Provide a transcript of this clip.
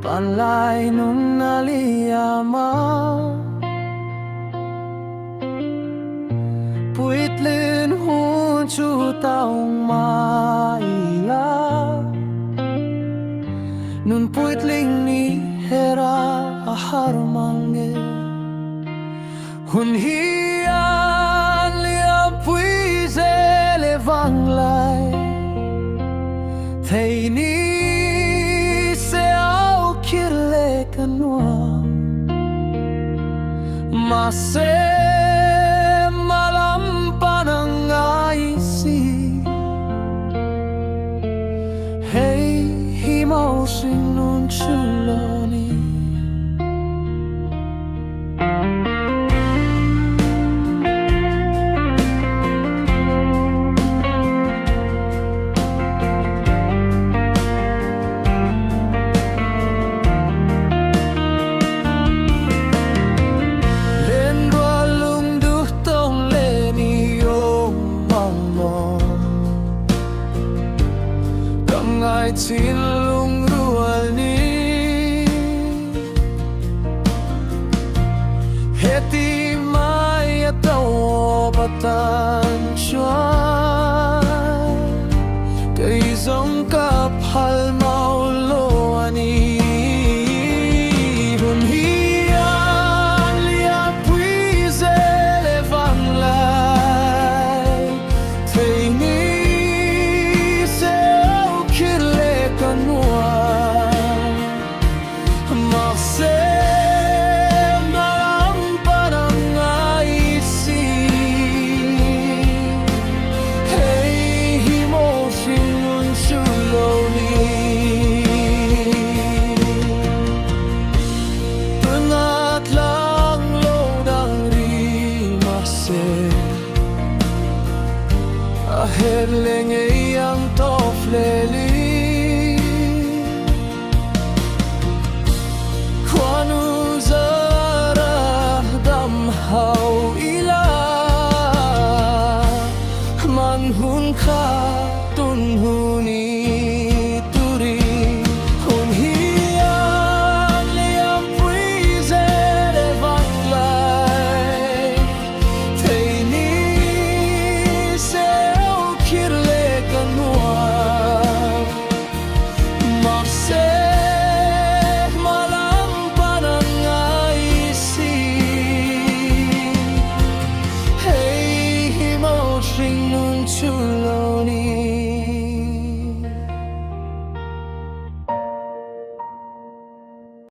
bản lại nung naliama puit lên hun chu taong maila nun puit ling ni hera ahar mange hun hian liam pui ze vang lai thầy ni se ao kirle kanwa ma se malam panangai si hey himau sin nun chuloni ai tin lung rual ni heti mai atau batan chuan cây giống cặp hal mau lo ani hun hian lia pui ze le vang lai thei ni her lenge yang tof leli kwanu zara dam hau ila man hun kha tun huni turi hun hian liam pui ze le vang lai thei ni se kirle kanwa marse malam panangai si hey himau sing nun chuloni